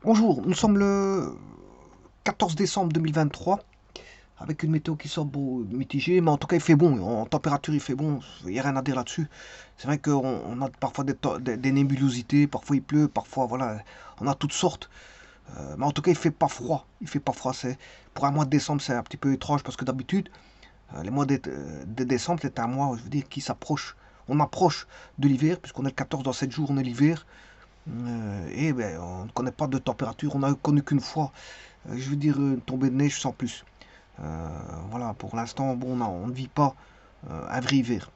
Bonjour, nous sommes le 14 décembre 2023 avec une météo qui semble mitigée, mais en tout cas il fait bon, en température il fait bon, il n'y a rien à dire là-dessus. C'est vrai qu'on a parfois des nébulosités, parfois il pleut, parfois voilà, on a toutes sortes. Mais en tout cas il fait pas froid, il fait pas froid. Pour un mois de décembre c'est un petit peu étrange parce que d'habitude les mois de décembre c'est un mois, je veux dire, qui s'approche. On approche de l'hiver, puisqu'on est le 14 dans 7 jours, on est l'hiver. Et ben, on ne connaît pas de température, on n'a connu qu'une fois, je veux dire, une tombée de neige sans plus. Voilà, pour l'instant, bon, on ne vit pas un vrai hiver.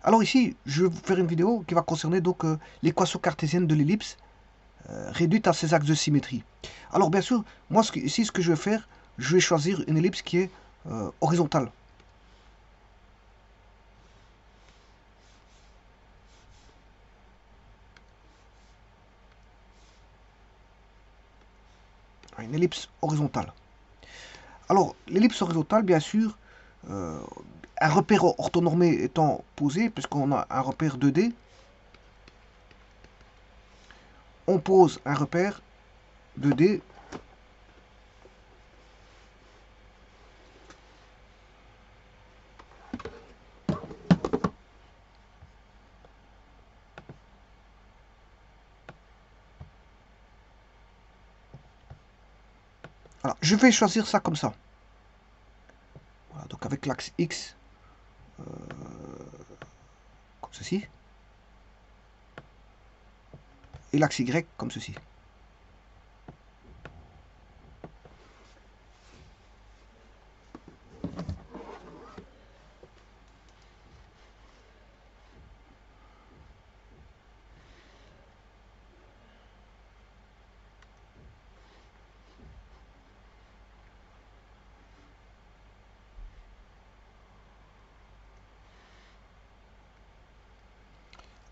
Alors ici, je vais vous faire une vidéo qui va concerner donc l'équation cartésienne de l'ellipse réduite à ses axes de symétrie. Alors bien sûr, moi ici, ce que je vais faire, je vais choisir une ellipse qui est horizontale. Une ellipse horizontale. Alors, l'ellipse horizontale, bien sûr, euh, un repère orthonormé étant posé, puisqu'on a un repère 2D, on pose un repère 2D. Alors, je vais choisir ça comme ça. Voilà, donc avec l'axe X, comme ceci, et l'axe Y, comme ceci.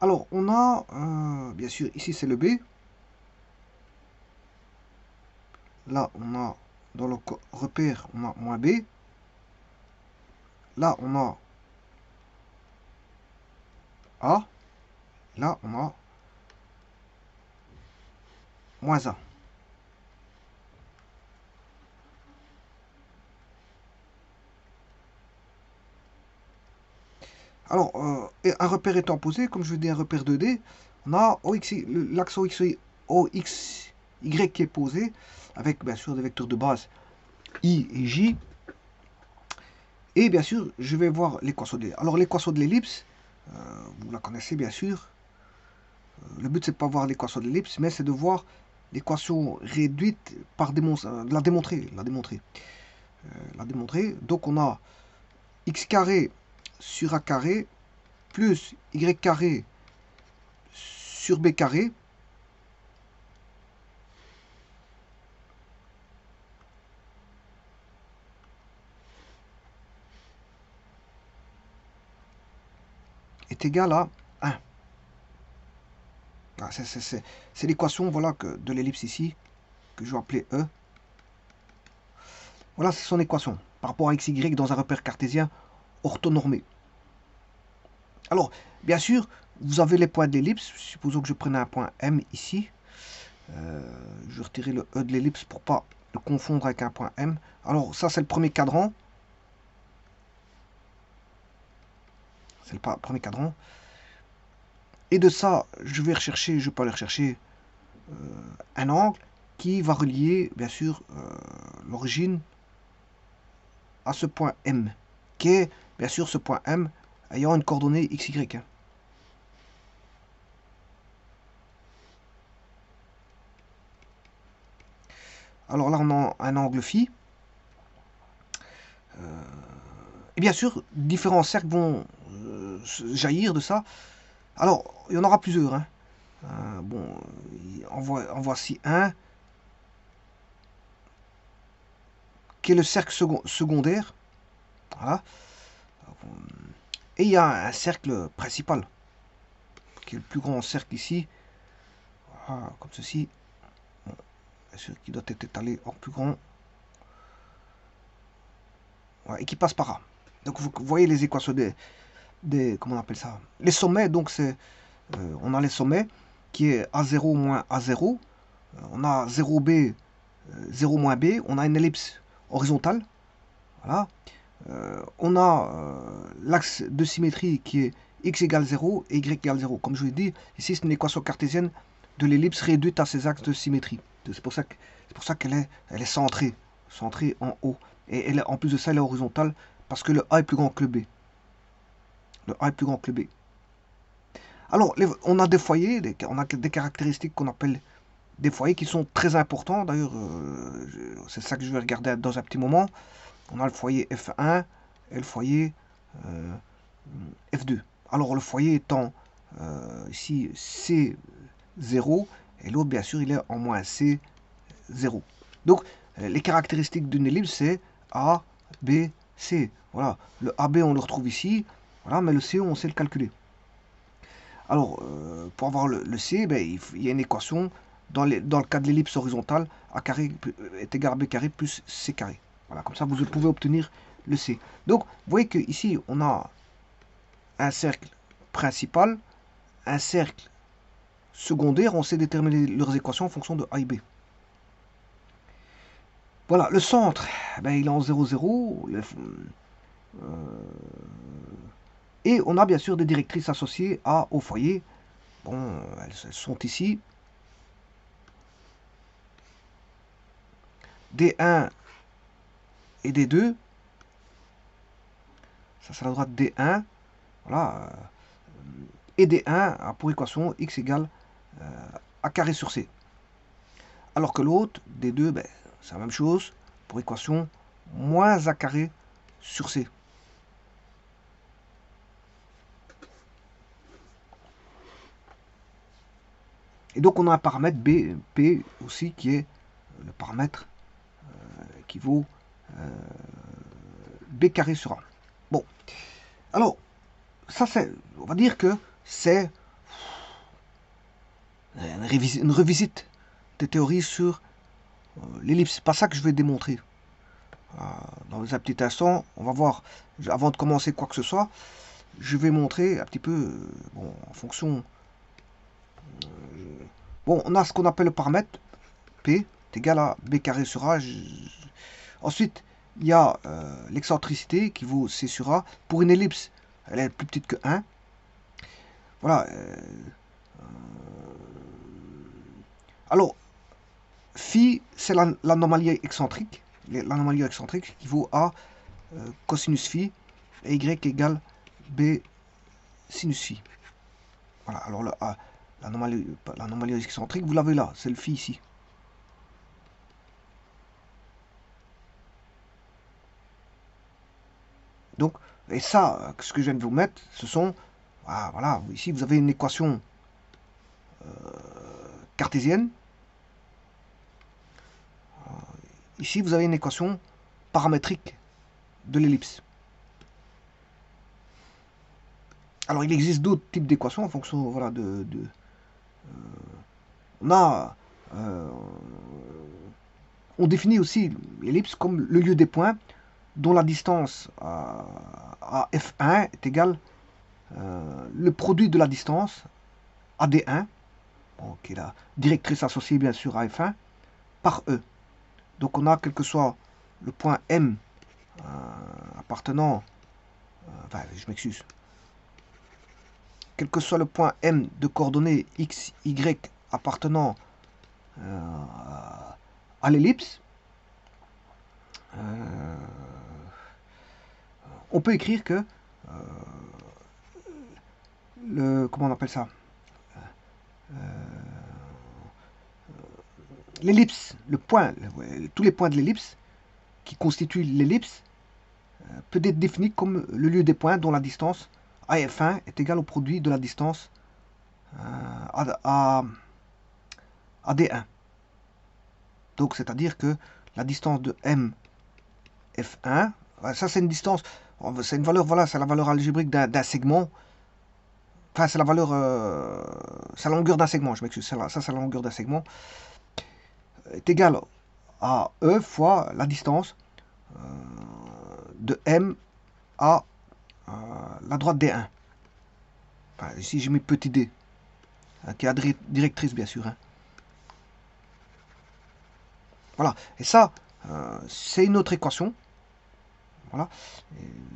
Alors, on a, bien sûr, ici c'est le B. Là, on a, dans le repère, on a moins B. Là, on a A. Là, on a moins A. Alors, un repère étant posé, comme je vous dis, un repère 2D, on a l'axe OXY qui est posé, avec bien sûr des vecteurs de base I et J. Et bien sûr, je vais voir l'équation de l'ellipse. Alors, l'équation de l'ellipse, vous la connaissez bien sûr. Le but, c'est de pas voir l'équation de l'ellipse, mais c'est de voir l'équation réduite par la démontrer. La démontrer. Donc, on a x carré sur a carré plus y carré sur b carré est égal à 1. Ah, c'est l'équation voilà, de l'ellipse ici, que je vais appeler E. Voilà, c'est son équation par rapport à x, y dans un repère cartésien orthonormé. Alors, bien sûr, vous avez les points de l'ellipse. Supposons que je prenne un point M ici. Je vais retirer le E de l'ellipse pour ne pas le confondre avec un point M. Alors, ça, c'est le premier cadran. C'est le premier cadran. Et de ça, je vais rechercher, je peux aller rechercher un angle qui va relier, bien sûr, l'origine à ce point M, qui est, bien sûr, ce point M ayant une coordonnée XY. Alors là, on a un angle phi. Et bien sûr, différents cercles vont jaillir de ça. Alors, il y en aura plusieurs. Hein. Bon, en voici un, qui est le cercle secondaire. Voilà. Et il y a un cercle principal, qui est le plus grand cercle ici. Voilà, comme ceci. Bon, bien sûr, qui doit être étalé en plus grand. Voilà, et qui passe par là. Donc vous voyez les équations comment on appelle ça, les sommets. Donc c'est on a les sommets qui est A0 moins A0. on a 0B, 0 moins B, on a une ellipse horizontale, voilà. On a l'axe de symétrie qui est x égale 0 et y égale 0. Comme je vous l'ai dit, ici c'est une équation cartésienne de l'ellipse réduite à ses axes de symétrie. C'est pour ça qu'elle est centrée en haut. Et en plus de ça, elle est horizontale parce que le A est plus grand que le B. Le A est plus grand que le B. Alors, on a des foyers, on a des caractéristiques qu'on appelle des foyers qui sont très importants. D'ailleurs, c'est ça que je vais regarder dans un petit moment. On a le foyer F1 et le foyer F2. Alors, le foyer étant ici C0 et l'autre, bien sûr, il est en moins C0. Donc, les caractéristiques d'une ellipse, c'est A, B, C. Voilà, le AB, on le retrouve ici. Voilà, mais le C, on sait le calculer. Alors, pour avoir le C, ben, il y a une équation. Dans le cas de l'ellipse horizontale, A carré est égal à B carré plus C carré. Voilà, comme ça, vous pouvez obtenir le C. Donc, vous voyez qu'ici, on a un cercle principal, un cercle secondaire. On sait déterminer leurs équations en fonction de A et B. Voilà, le centre, ben, il est en 0, 0. Et on a bien sûr des directrices associées au foyer. Bon, elles sont ici. D1 et D2. Ça, c'est la droite D1. Voilà. Et D1 a pour équation x égale A carré sur C. Alors que l'autre, D2, ben, c'est la même chose. Pour équation moins A carré sur C. Et donc on a un paramètre B, P aussi, qui est le paramètre qui vaut B carré sur A. Bon, alors, ça c'est, on va dire que c'est une revisite des théories sur l'ellipse. C'est pas ça que je vais démontrer. Dans un petit instant, on va voir, avant de commencer quoi que ce soit, je vais montrer un petit peu, bon, en fonction... bon, on a ce qu'on appelle le paramètre P est égal à B carré sur A. Ensuite, il y a l'excentricité qui vaut C sur A. Pour une ellipse, elle est plus petite que 1. Voilà. Alors, phi, c'est l'anomalie excentrique. L'anomalie excentrique qui vaut A cosinus phi et Y égale B sinus phi. Voilà, alors l'anomalie excentrique, vous l'avez là, c'est le phi ici. Donc, et ça, ce que je viens de vous mettre, ce sont, voilà, ici vous avez une équation cartésienne. Ici, vous avez une équation paramétrique de l'ellipse. Alors, il existe d'autres types d'équations en fonction, voilà, on a, on définit aussi l'ellipse comme le lieu des points dont la distance à F1 est égale le produit de la distance à D1, bon, qui est la directrice associée bien sûr à F1, par E. Donc on a quel que soit le point M appartenant, enfin je m'excuse, quel que soit le point M de coordonnées X, Y appartenant à l'ellipse, on peut écrire que comment on appelle ça, l'ellipse, le point, tous les points de l'ellipse qui constituent l'ellipse peut être défini comme le lieu des points dont la distance AF1 est égale au produit de la distance à D1. Donc c'est-à-dire que la distance de MF1, ça c'est une distance, c'est une valeur, voilà, c'est la valeur algébrique d'un segment. Enfin, c'est la valeur, c'est la longueur d'un segment, je m'excuse, ça c'est la longueur d'un segment, est égale à E fois la distance de M à la droite D1. Enfin, ici j'ai mis petit d, qui est la directrice bien sûr. Hein. Voilà. Et ça, c'est une autre équation. Voilà.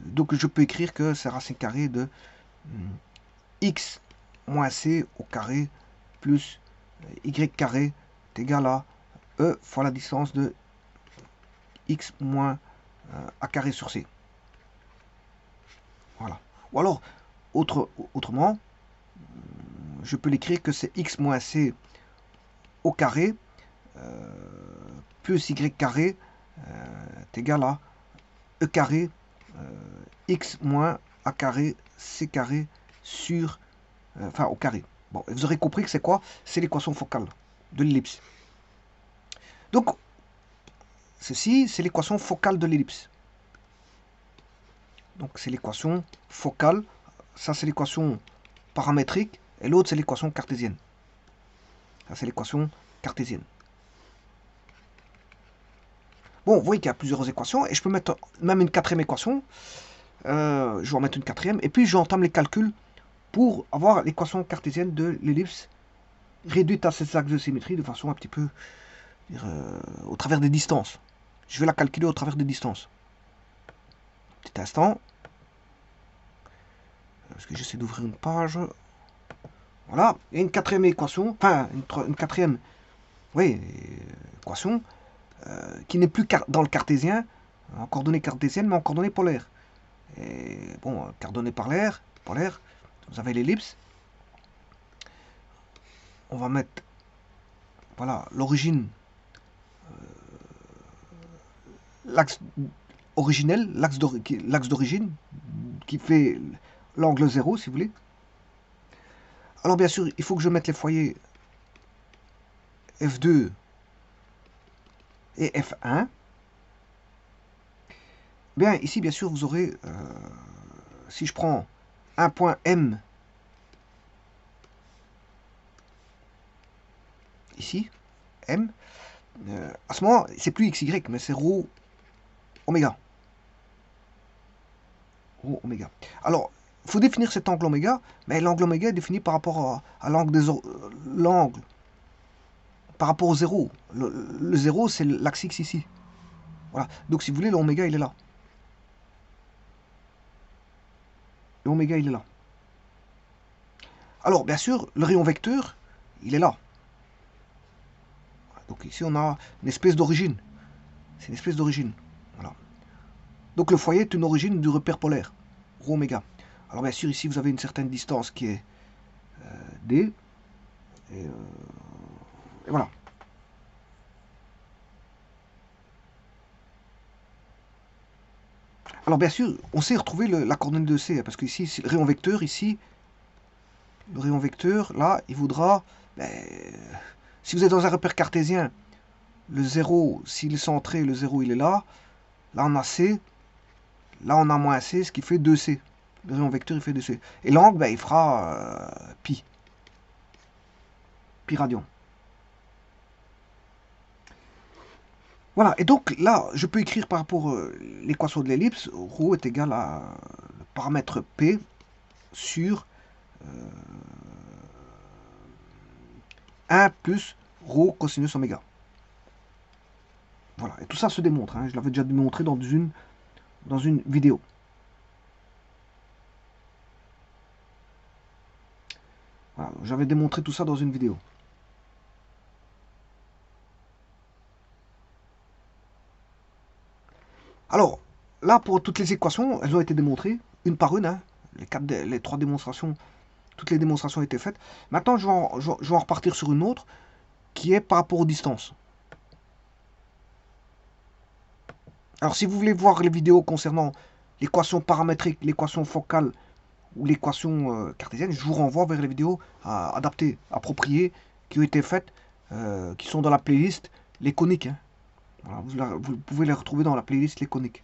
Donc je peux écrire que c'est racine carrée de x moins c au carré plus y carré est égal à e fois la distance de x moins a carré sur c. Voilà. Ou alors, autrement, je peux l'écrire que c'est x moins c au carré plus y carré est égal à e carré x moins a carré c carré sur enfin au carré. Bon, vous aurez compris que c'est quoi? C'est l'équation focale de l'ellipse. Donc, ceci, c'est l'équation focale de l'ellipse. Donc, c'est l'équation focale. Ça, c'est l'équation paramétrique. Et l'autre, c'est l'équation cartésienne. Ça, c'est l'équation cartésienne. Bon, vous voyez qu'il y a plusieurs équations. Et je peux mettre même une quatrième équation. Je vais en mettre une quatrième. Et puis, j'entame les calculs pour avoir l'équation cartésienne de l'ellipse réduite à ses axes de symétrie de façon un petit peu au travers des distances. Je vais la calculer au travers des distances. Petit instant. Parce que j'essaie d'ouvrir une page. Voilà. Et une quatrième équation. Enfin, une quatrième. Oui, équation. Qui n'est plus dans le cartésien. En coordonnées cartésiennes, mais en coordonnées polaires. Et bon, coordonnées polaires. Vous avez l'ellipse. On va mettre. Voilà, l'origine. L'axe originel, l'axe d'origine, qui fait l'angle 0, si vous voulez. Alors bien sûr, il faut que je mette les foyers F2 et F1. Bien, ici, bien sûr, vous aurez, si je prends un point M, ici, M, à ce moment, c'est plus XY, mais c'est ρ oméga. Rho oméga. Alors, il faut définir cet angle oméga, mais l'angle oméga est défini par rapport à l'angle par rapport au 0. Le 0, c'est l'axe X ici. Voilà. Donc, si vous voulez, l'oméga, il est là. L'oméga, il est là. Alors, bien sûr, le rayon vecteur, il est là. Donc, ici, on a une espèce d'origine. C'est une espèce d'origine. Voilà. Donc, le foyer est une origine du repère polaire, rho oméga. Alors, bien sûr, ici, vous avez une certaine distance qui est D. Et voilà. Alors bien sûr, on sait retrouver la coordonnée de C, parce que ici, le rayon vecteur, là, il voudra, ben, si vous êtes dans un repère cartésien, le 0, s'il est centré, le 0, il est là. Là, on a C. Là, on a moins C, ce qui fait 2C. Le rayon vecteur, il fait 2C. Et l'angle, ben, il fera pi. Pi radian. Voilà, et donc là, je peux écrire par rapport à l'équation de l'ellipse, ρ est égal à le paramètre P sur 1 plus ρ cosinus oméga. Voilà, et tout ça se démontre, hein, je l'avais déjà démontré dans une vidéo. Voilà, j'avais démontré tout ça dans une vidéo. Alors, là, pour toutes les équations, elles ont été démontrées, une par une, hein, les 3 démonstrations, toutes les démonstrations ont été faites. Maintenant, je vais en repartir sur une autre, qui est par rapport aux distances. Alors, si vous voulez voir les vidéos concernant l'équation paramétrique, l'équation focale ou l'équation cartésienne, je vous renvoie vers les vidéos adaptées, appropriées, qui ont été faites, qui sont dans la playlist Les coniques. Hein. Voilà, vous pouvez les retrouver dans la playlist Les coniques.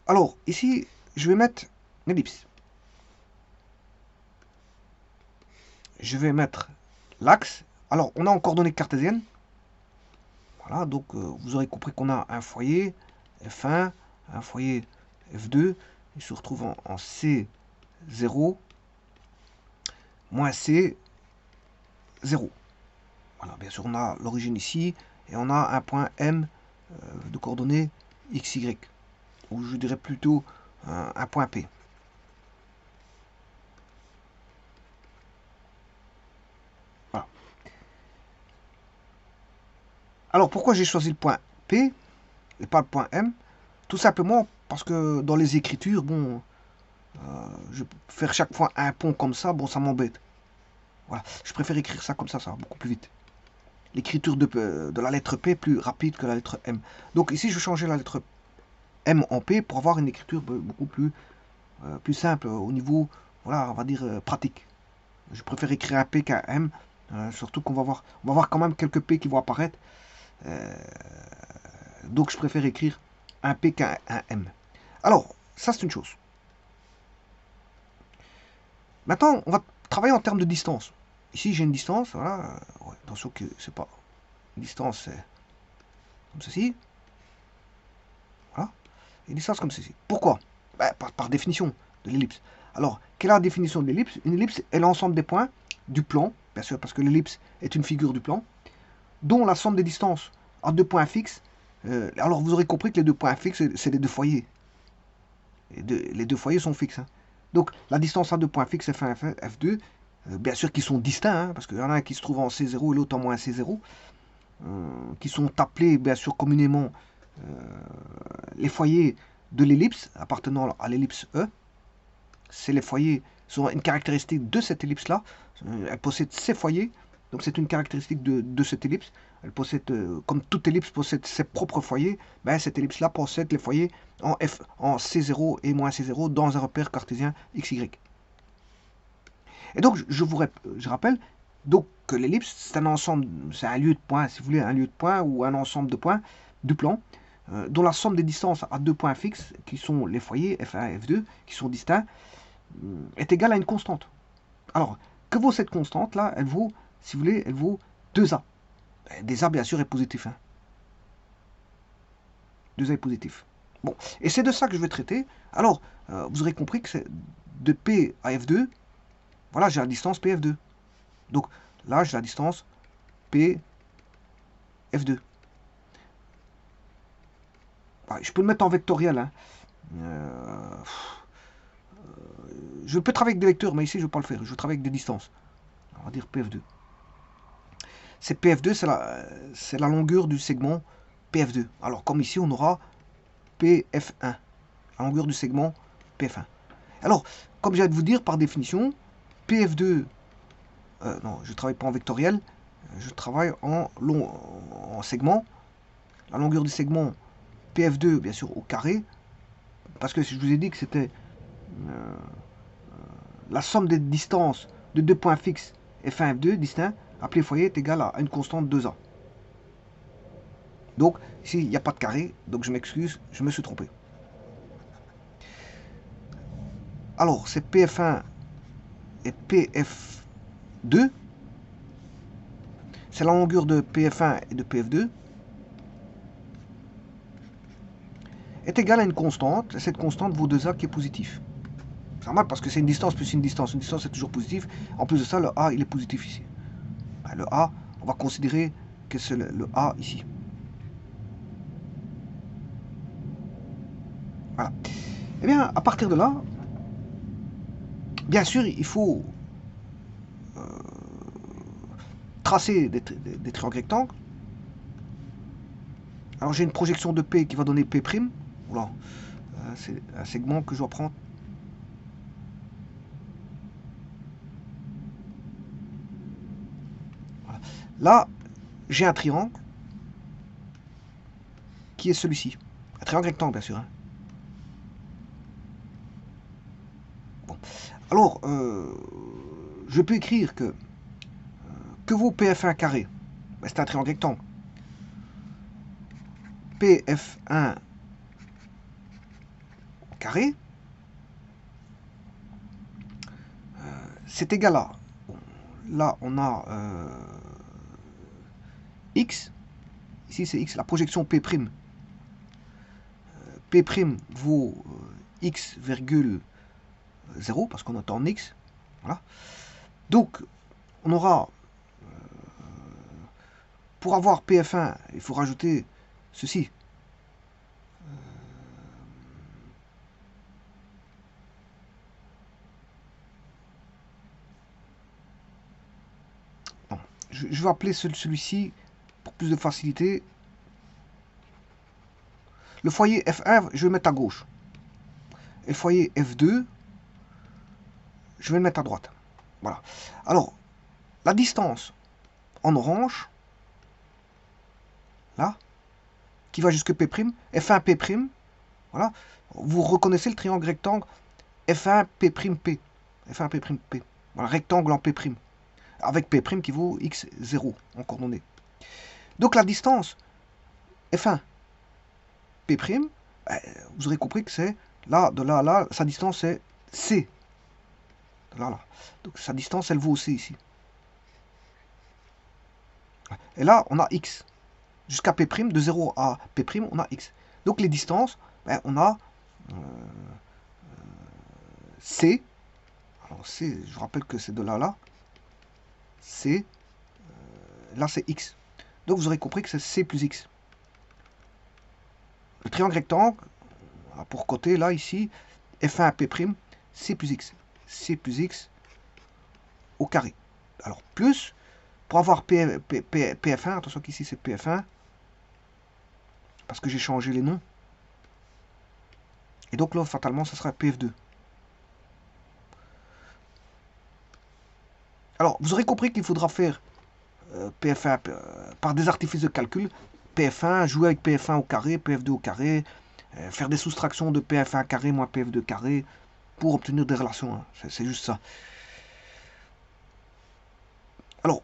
Alors, ici, je vais mettre une ellipse. Je vais mettre l'axe. Alors, on a en coordonnées cartésiennes. Voilà, donc vous aurez compris qu'on a un foyer F1, un foyer F2, il se retrouve en C0, moins C0. Voilà, bien sûr, on a l'origine ici, et on a un point M de coordonnées XY, ou je dirais plutôt un point P. Voilà. Alors pourquoi j'ai choisi le point P et pas le point M? Tout simplement parce que dans les écritures, bon, je faire chaque fois un pont comme ça, bon, ça m'embête. Voilà, je préfère écrire ça comme ça va beaucoup plus vite. L'écriture de la lettre P est plus rapide que la lettre M. Donc ici, je vais changer la lettre M en P pour avoir une écriture beaucoup plus simple au niveau, voilà, on va dire pratique. Je préfère écrire un P qu'un M, surtout qu'on va voir quand même quelques P qui vont apparaître. Donc je préfère écrire un P qu'un M. Alors, ça c'est une chose. Maintenant, on va travailler en termes de distance. Ici, j'ai une distance, voilà. Ouais, attention que c'est pas une distance, c'est comme ceci. Voilà. Et une distance comme ceci. Pourquoi? Ben, par définition de l'ellipse. Alors, quelle est la définition de l'ellipse? Une ellipse est l'ensemble des points du plan, bien sûr, parce que l'ellipse est une figure du plan, dont la somme des distances à deux points fixes. Alors, vous aurez compris que les deux points fixes, c'est les deux foyers. Les deux foyers sont fixes. Hein. Donc, la distance à deux points fixes, F1 et F2, bien sûr qui sont distincts, hein, parce qu'il y en a un qui se trouve en C0 et l'autre en moins C0, qui sont appelés bien sûr communément les foyers de l'ellipse appartenant à l'ellipse E. C'est les foyers, sont une caractéristique de cette ellipse-là. Elle possède ces foyers, donc c'est une caractéristique de cette ellipse. Elle possède, comme toute ellipse possède ses propres foyers, ben cette ellipse-là possède les foyers en C0 et moins C0 dans un repère cartésien XY. Et donc, je rappelle donc que l'ellipse, c'est un ensemble, c'est un lieu de points, si vous voulez, un lieu de points ou un ensemble de points du plan, dont la somme des distances à deux points fixes, qui sont les foyers F1 et F2, qui sont distincts, est égale à une constante. Alors, que vaut cette constante-là? Elle vaut, si vous voulez, elle vaut 2A. Des A, bien sûr, est positif. Hein. 2A est positif. Bon, et c'est de ça que je vais traiter. Alors, vous aurez compris que c'est de P à F2, voilà, j'ai la distance PF2. Donc, là, j'ai la distance PF2. Je peux le mettre en vectoriel. Hein. Je peux travailler avec des vecteurs, mais ici, je ne vais pas le faire. Je vais travailler avec des distances. On va dire PF2. C'est PF2, c'est la longueur du segment PF2. Alors, comme ici, on aura PF1. La longueur du segment PF1. Alors, comme je viens de vous dire, par définition, PF2, non, je ne travaille pas en vectoriel, je travaille en segment. La longueur du segment PF2, bien sûr, au carré, parce que je vous ai dit que c'était la somme des distances de deux points fixes F1 et F2 distincts, appelé foyer, est égale à une constante 2A. Donc, ici, il n'y a pas de carré, donc je m'excuse, je me suis trompé. Alors, c'est PF1 et PF2. C'est la longueur de PF1 et de PF2. Est égale à une constante, et cette constante vaut 2A qui est positif. C'est normal parce que c'est une distance plus une distance. Une distance est toujours positive. En plus de ça, le A, il est positif ici. Le A, on va considérer que c'est le A ici. Voilà. Eh bien, à partir de là, bien sûr, il faut tracer des triangles rectangles. Alors j'ai une projection de P qui va donner P'. Voilà. C'est un segment que je dois prendre. Voilà. Là, j'ai un triangle qui est celui-ci. Un triangle rectangle, bien sûr. Hein. Bon. Alors, je peux écrire que vaut PF1 carré? Ben, c'est un triangle rectangle. PF1 carré, c'est égal à, bon, là on a x, ici c'est x, la projection P'. P' vaut x, 0, parce qu'on est en x. Voilà. Donc, on aura pour avoir PF1, il faut rajouter ceci. Non, je vais appeler celui-ci pour plus de facilité. Le foyer F1, je vais le mettre à gauche. Et le foyer F2, je vais le mettre à droite. Voilà. Alors, la distance en orange, là, qui va jusque P', F1 P', voilà. Vous reconnaissez le triangle rectangle F1 P', P. F1 P', P. Voilà, rectangle en P'. Avec P' qui vaut X0 en coordonnées. Donc la distance F1 P', vous aurez compris que c'est là, de là à là, sa distance c'est C. De là à là. Donc sa distance, elle vaut C ici. Et là, on a X. Jusqu'à P', de 0 à P', on a X. Donc les distances, on a C. Alors C, je rappelle que c'est de là à là. C. Là, c'est X. Donc vous aurez compris que c'est C plus X. Le triangle rectangle, pour côté, là, ici, F1 P', C plus X. C plus X au carré. Alors, plus, pour avoir PF1, attention qu'ici c'est PF1, parce que j'ai changé les noms. Et donc là, fatalement, ça sera PF2. Alors, vous aurez compris qu'il faudra faire PF1 par des artifices de calcul. PF1, jouer avec PF1 au carré, PF2 au carré, faire des soustractions de PF1 carré moins PF2 carré pour obtenir des relations. Hein. C'est juste ça. Alors,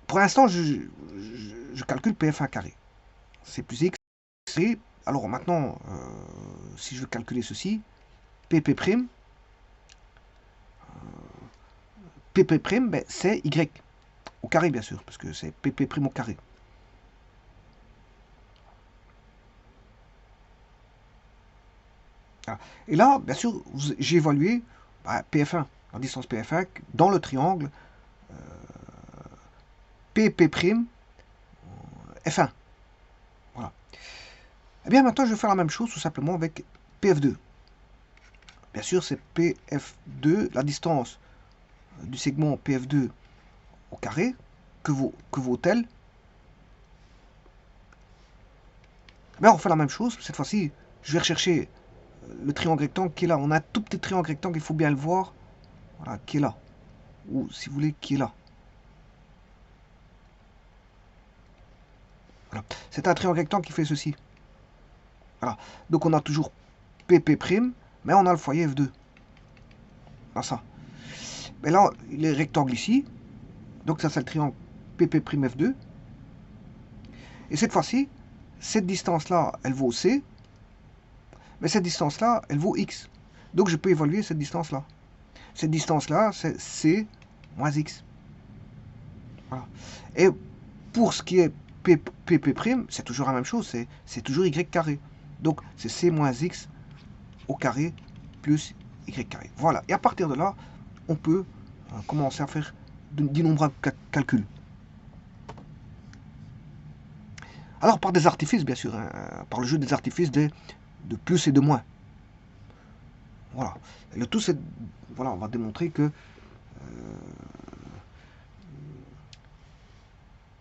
pour l'instant, je calcule PF1 carré. C'est plus X. C. Alors maintenant, si je veux calculer ceci, PP', PP', ben, c'est Y au carré, bien sûr, parce que c'est PP' au carré. Voilà. Et là, bien sûr, j'ai évalué PF1, la distance PF1, dans le triangle PP' F1. Voilà. Et bien maintenant, je vais faire la même chose tout simplement avec PF2. Bien sûr, c'est PF2, la distance du segment PF2 au carré, que vaut-elle? Ben, on fait la même chose, cette fois-ci, je vais rechercher le triangle rectangle qui est là. On a un tout petit triangle rectangle, il faut bien le voir. Voilà, qui est là. Ou si vous voulez, qui est là. Voilà. C'est un triangle rectangle qui fait ceci. Voilà. Donc on a toujours PP', mais on a le foyer F2. Là, ça. Mais là, il est rectangle ici. Donc ça, c'est le triangle PP' F2. Et cette fois-ci, cette distance-là, elle vaut C. Mais cette distance-là, elle vaut X. Donc je peux évaluer cette distance-là. Cette distance-là, c'est C moins X. Voilà. Et pour ce qui est PP', c'est toujours la même chose, c'est toujours Y carré. Donc c'est C moins X au carré plus Y carré. Voilà. Et à partir de là, on peut commencer à faire d'innombrables calculs. Alors par des artifices, bien sûr, hein, par le jeu des artifices de plus et de moins. Voilà. Et le tout, c'est, voilà, on va démontrer que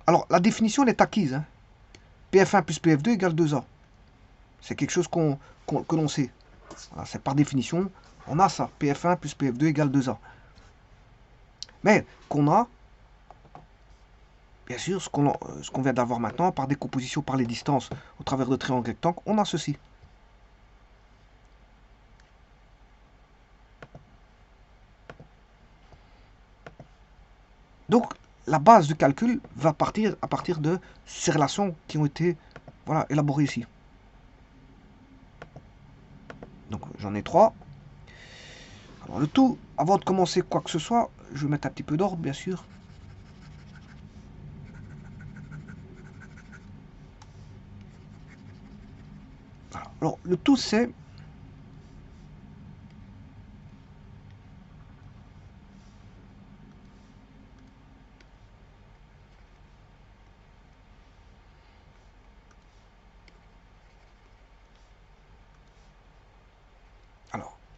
alors, la définition, elle est acquise. Hein. PF1 plus PF2 égale 2A. C'est quelque chose que l'on sait. Voilà, c'est par définition, on a ça. PF1 plus PF2 égale 2A. Mais qu'on a, bien sûr, ce qu'on vient d'avoir maintenant, par décomposition par les distances au travers de triangles rectangles, on a ceci. Donc, la base du calcul va partir à partir de ces relations qui ont été voilà, élaborées ici. Donc, j'en ai 3. Alors, le tout, avant de commencer quoi que ce soit, je vais mettre un petit peu d'ordre, bien sûr. Voilà. Alors, le tout, c'est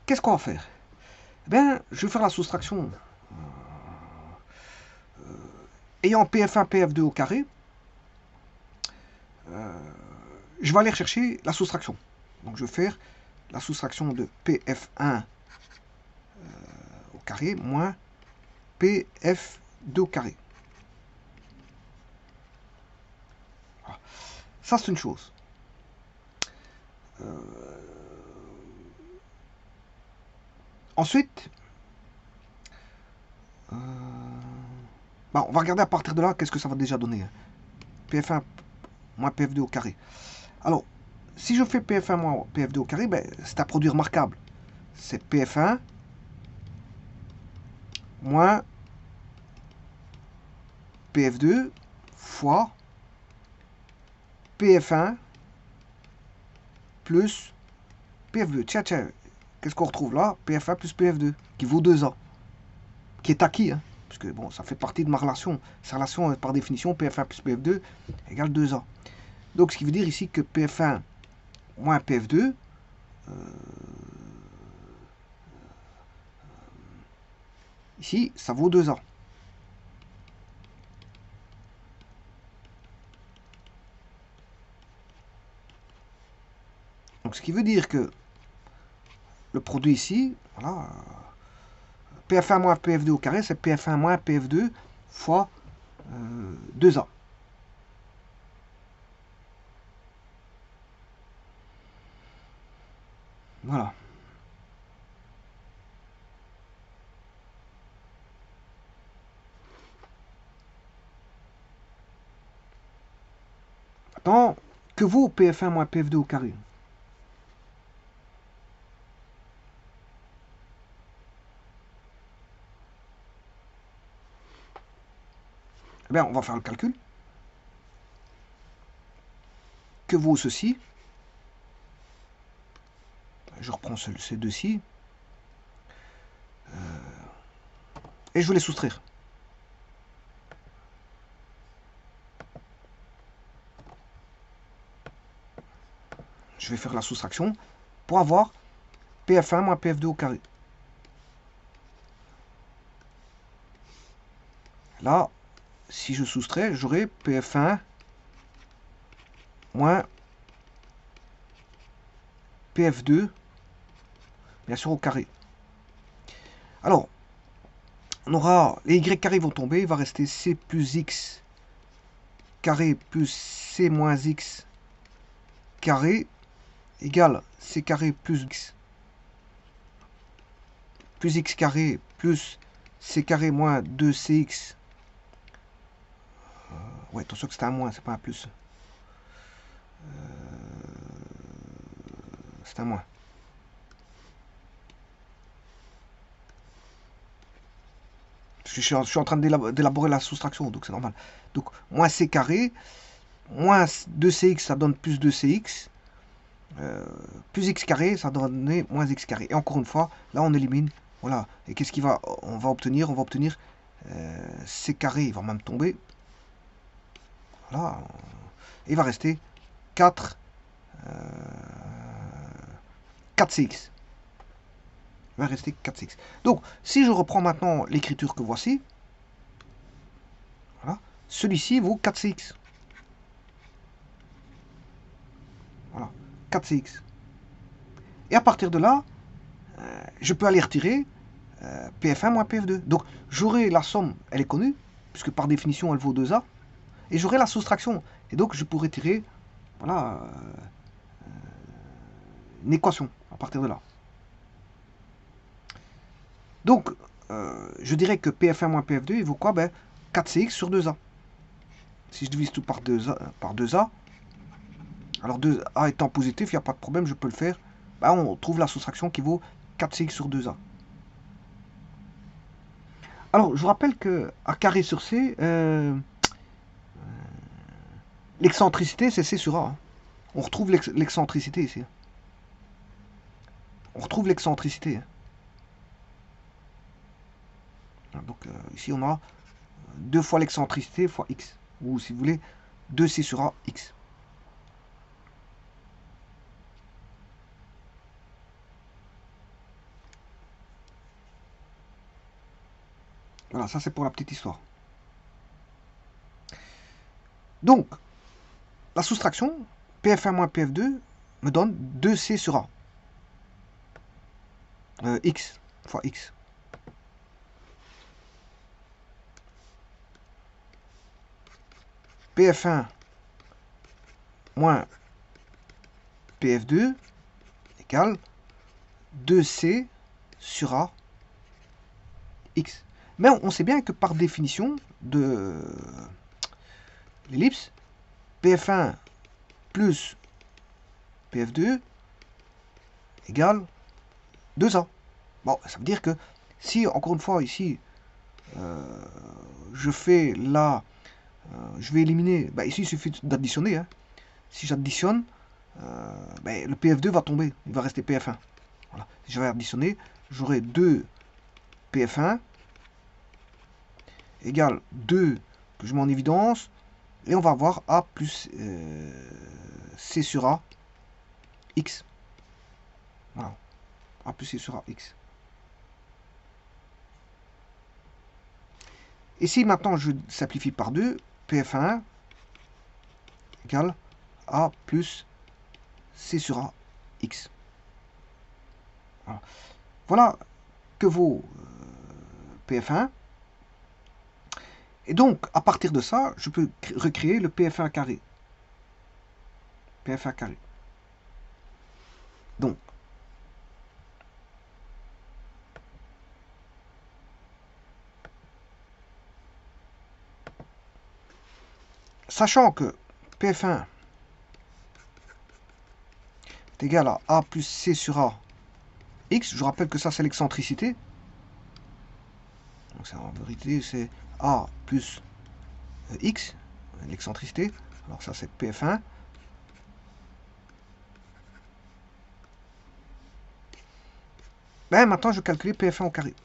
qu'est-ce qu'on va faire? Eh bien, je vais faire la soustraction. Ayant PF1, PF2 au carré, je vais aller chercher la soustraction. Donc je vais faire la soustraction de PF1 au carré moins PF2 au carré. Voilà. Ça, c'est une chose. Ensuite, bah, on va regarder à partir de là, qu'est-ce que ça va déjà donner. PF1 moins PF2 au carré. Alors, si je fais PF1 moins PF2 au carré, ben, c'est un produit remarquable. C'est PF1 moins PF2 fois PF1 plus PF2. Tiens, qu'est-ce qu'on retrouve là? PF1 plus PF2, qui vaut 2A, qui est acquis, hein, parce que bon, ça fait partie de ma relation. Sa relation, par définition, PF1 plus PF2 égale 2A. Donc, ce qui veut dire ici que PF1 moins PF2, ici, ça vaut 2A. Donc, ce qui veut dire que le produit ici, voilà, PF1 moins PF2 au carré, c'est PF1 moins PF2 fois 2A. Voilà. Maintenant, que vaut PF1 moins PF2 au carré? Eh bien, on va faire le calcul. Que vaut ceci? Je reprends ces deux-ci. Et je vais les soustraire. Je vais faire la soustraction pour avoir PF1 moins PF2 au carré. Là, si je soustrais, j'aurai PF1 moins PF2, bien sûr au carré. Alors, on aura, les y carrés vont tomber, il va rester c plus x carré plus c moins x carré égale c carré plus x carré plus c carré moins 2cx. Ouais, attention que c'est un moins, c'est pas un plus. C'est un moins. Je suis en train d'élaborer la soustraction, donc c'est normal. Donc, moins c carré, moins 2cx, ça donne plus 2cx. Plus x carré, ça donne moins x carré. Et encore une fois, là, on élimine. Voilà. Et qu'est-ce qu'on va obtenir? On va obtenir c carré, il va même tomber. Voilà. Et il va rester 4cx. Il va rester 4cx. Donc, si je reprends maintenant l'écriture que voici, voilà, celui-ci vaut 4cx. Voilà, 4cx. Et à partir de là, je peux aller retirer PF1 moins PF2. Donc, j'aurai la somme, elle est connue, puisque par définition, elle vaut 2A. Et j'aurai la soustraction. Et donc, je pourrais tirer, voilà, une équation à partir de là. Donc, je dirais que PF1 moins PF2, il vaut quoi? Ben, 4cx sur 2A. Si je divise tout par 2A, alors 2A étant positif, il n'y a pas de problème, je peux le faire. Ben, on trouve la soustraction qui vaut 4cx sur 2A. Alors, je vous rappelle que à carré sur C, l'excentricité, c'est C sur A. On retrouve l'excentricité ici. On retrouve l'excentricité. Donc ici, on a 2 fois l'excentricité fois x. Ou si vous voulez, 2c sur a x. Voilà, ça c'est pour la petite histoire. Donc, la soustraction, PF1 moins PF2, me donne 2C sur A. X fois X. PF1 moins PF2 égale 2C sur A X. Mais on sait bien que par définition de l'ellipse, PF1 plus PF2 égale 2A. Bon, ça veut dire que si, encore une fois, ici, je fais là, je vais éliminer, bah, ici il suffit d'additionner. Hein. Si j'additionne, le PF2 va tomber, il va rester PF1. Voilà. Si je vais additionner, j'aurai 2 PF1 égale 2 que je mets en évidence, et on va avoir A plus C sur A X. Voilà. A plus C sur A X. Et si maintenant je simplifie par 2, PF1 égale A plus C sur A X. Voilà, voilà que vaut PF1. Et donc, à partir de ça, je peux recréer le PF1 carré. PF1 carré. Donc, sachant que PF1 est égal à A plus C sur A X, je rappelle que ça c'est l'excentricité. Donc en vérité c'est A plus X, l'excentricité. Alors ça c'est PF1. Ben, maintenant je vais calculer PF1 au carré.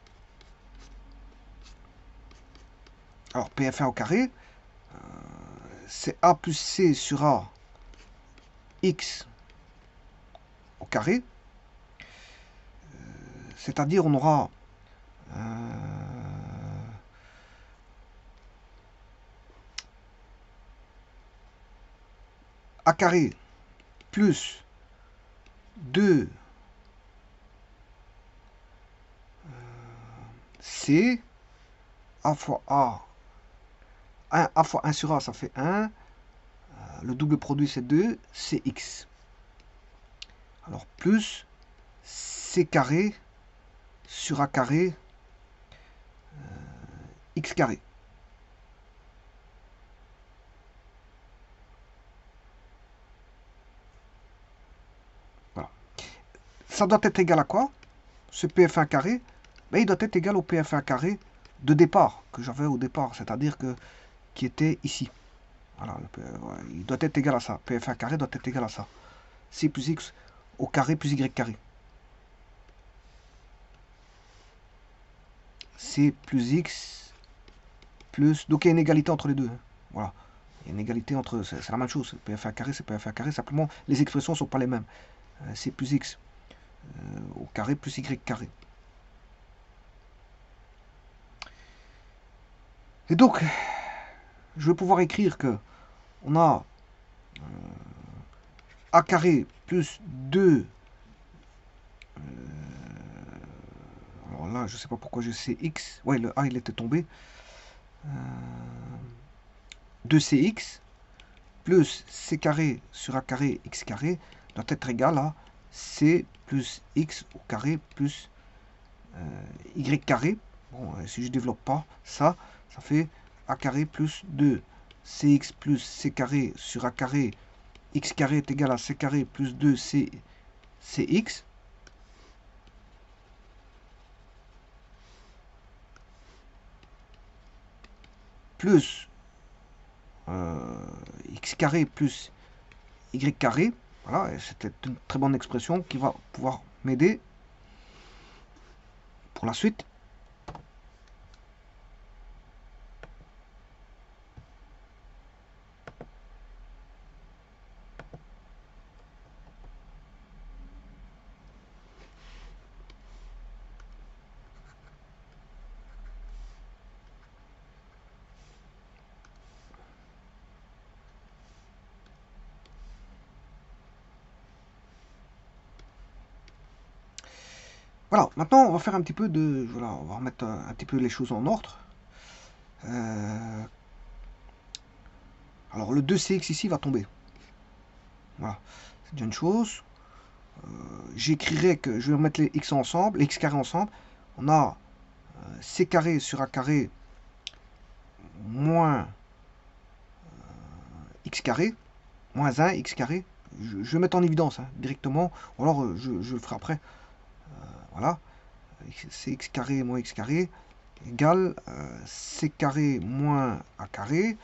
Alors PF1 au carré, c'est A plus C sur A X au carré. C'est-à-dire on aura A carré plus 2 C A fois A. 1 A fois 1 sur A, ça fait 1. Le double produit, c'est 2. C'est X. Alors, plus C carré sur A carré X carré. Voilà. Ça doit être égal à quoi? Ce PF1 carré, ben, il doit être égal au PF1 carré de départ, que j'avais au départ, c'est-à-dire que qui était ici. Voilà, il doit être égal à ça. PF1 carré doit être égal à ça. C plus X au carré plus Y carré. C plus X plus... Donc il y a une égalité entre les deux. Hein. Voilà. Il y a une égalité entre... C'est la même chose. PF1 carré, c'est PF1 carré. Simplement, les expressions ne sont pas les mêmes. C plus X au carré plus Y carré. Et donc, je vais pouvoir écrire que on a A carré plus 2. Alors là, je ne sais pas pourquoi je sais X. Ouais, le A, il était tombé. 2cx plus c carré sur a carré x carré doit être égal à c plus x au carré plus y carré. Bon, si je ne développe pas ça, ça fait a carré plus 2 cx plus c carré sur a carré x carré est égal à c carré plus 2 cx. Plus x carré plus y carré. Voilà, c'était une très bonne expression qui va pouvoir m'aider pour la suite. Voilà, maintenant on va faire un petit peu de... Voilà, on va remettre un petit peu les choses en ordre. Alors le 2CX ici va tomber. Voilà, c'est déjà une chose. J'écrirai que je vais remettre les x ensemble, les x carrés ensemble. On a c carré sur a carré moins x carré, moins 1 x carré. Je vais mettre en évidence hein, directement, ou alors je le ferai après. Voilà, c'est x carré moins x carré égale c carré moins a carré,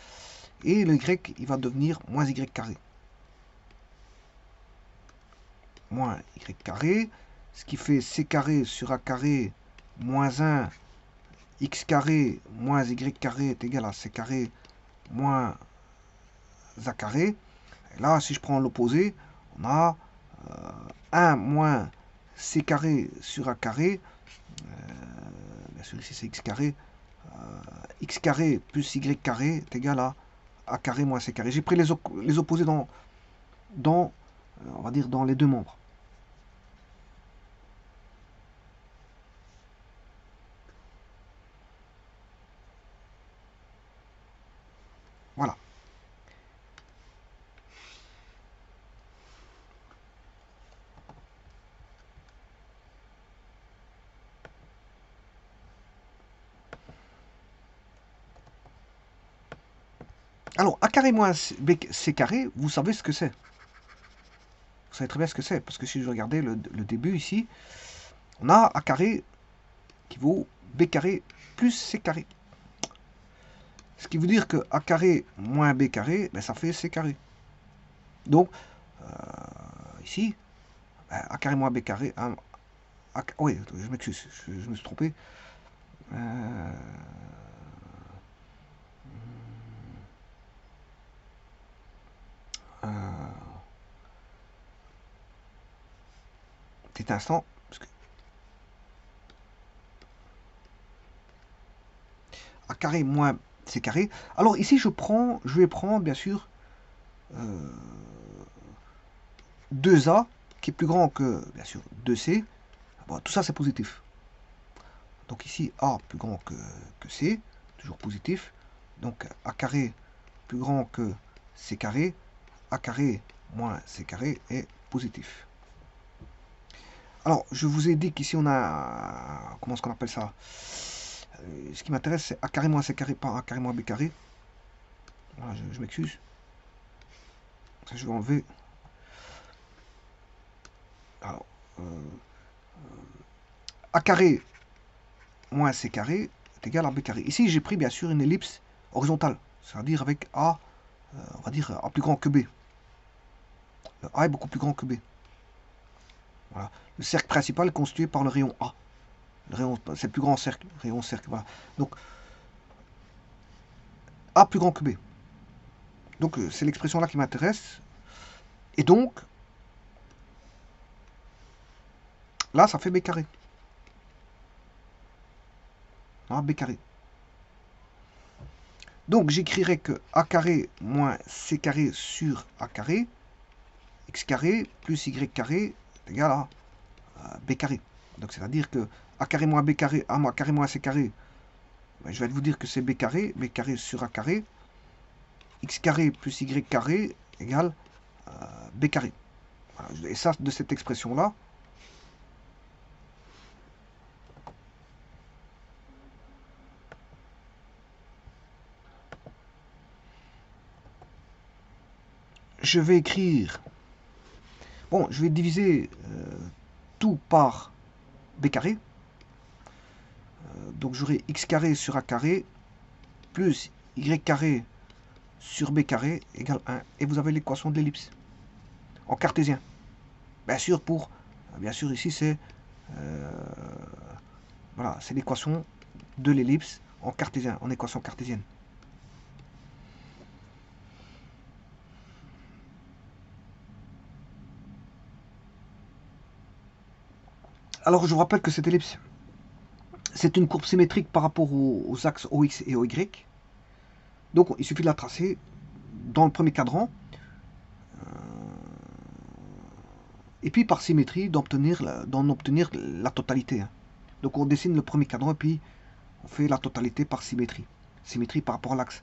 et le y il va devenir moins y carré. Moins y carré, ce qui fait c carré sur a carré moins 1 x carré moins y carré est égal à c carré moins a carré. Et là, si je prends l'opposé, on a 1 moins c carré sur a carré. Bien sûr, ici c'est x carré plus y carré est égal à a carré moins c carré. J'ai pris les opposés on va dire, dans les deux membres. Voilà. Alors, a carré moins c carré, vous savez ce que c'est. Vous savez très bien ce que c'est, parce que si je regardais le début ici, on a a carré qui vaut b carré plus c carré. Ce qui veut dire que a carré moins b carré, ben, ça fait c carré. Donc, ici, ben, a carré moins b carré, oui, je m'excuse, je me suis trompé. Petit instant, parce que a carré moins c carré. Alors ici, je vais prendre bien sûr 2a qui est plus grand que bien sûr 2c. Bon, tout ça c'est positif. Donc ici a plus grand que c, toujours positif. Donc a carré plus grand que c carré, a carré moins c carré est positif. Alors, je vous ai dit qu'ici on a, comment est-ce qu'on appelle ça? Ce qui m'intéresse, c'est a carré moins c carré, pas a carré moins b carré. Voilà, je m'excuse. Je vais enlever. Alors, a carré moins c carré est égal à b carré. Ici, j'ai pris bien sûr une ellipse horizontale, c'est-à-dire avec a, on va dire a plus grand que b. Le a est beaucoup plus grand que b. Voilà. Le cercle principal est constitué par le rayon A. C'est le plus grand cercle, rayon cercle. Voilà. Donc, A plus grand que B. Donc, c'est l'expression là qui m'intéresse. Et donc, là, ça fait B carré. Ah, B carré. Donc, j'écrirai que A carré moins C carré sur A carré, X carré plus Y carré est égal à B carré. Donc, c'est-à-dire que A carré moins B carré, A carré moins C carré, ben, je vais vous dire que c'est B carré sur A carré, X carré plus Y carré égale B carré. Voilà. Et ça, de cette expression-là, je vais écrire, bon, je vais diviser tout par B carré. Donc j'aurai X carré sur A carré plus Y carré sur B carré égale 1. Et vous avez l'équation de l'ellipse en cartésien. Bien sûr, ici c'est voilà, c'est l'équation de l'ellipse en cartésien, en équation cartésienne. Alors je vous rappelle que cette ellipse, c'est une courbe symétrique par rapport aux axes OX et OY. Donc il suffit de la tracer dans le premier cadran. et puis par symétrie d'en obtenir la totalité, hein. Donc on dessine le premier cadran et puis on fait la totalité par symétrie. Symétrie par rapport à l'axe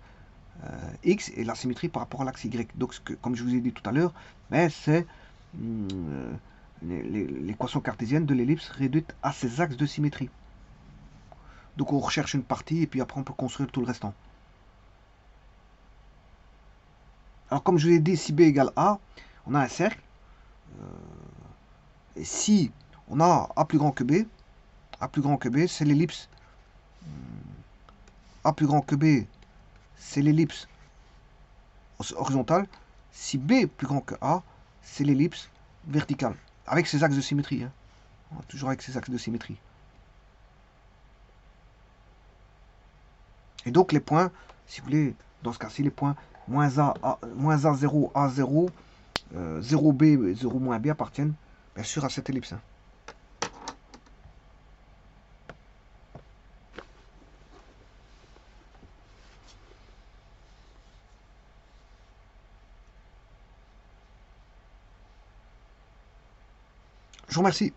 X et la symétrie par rapport à l'axe Y. Donc comme je vous ai dit tout à l'heure, ben, c'est l'équation cartésienne de l'ellipse réduite à ses axes de symétrie. Donc on recherche une partie et puis après on peut construire tout le restant. Alors comme je vous ai dit, si B égale A, on a un cercle. Et si on a A plus grand que B, A plus grand que B, c'est l'ellipse. A plus grand que B, c'est l'ellipse horizontale. Si B plus grand que A, c'est l'ellipse verticale. Avec ses axes de symétrie, hein. Toujours avec ses axes de symétrie. Et donc les points, si vous voulez, dans ce cas-ci, les points moins A0, A0, 0B, 0 moins B appartiennent bien sûr à cette ellipse, hein. Je vous remercie.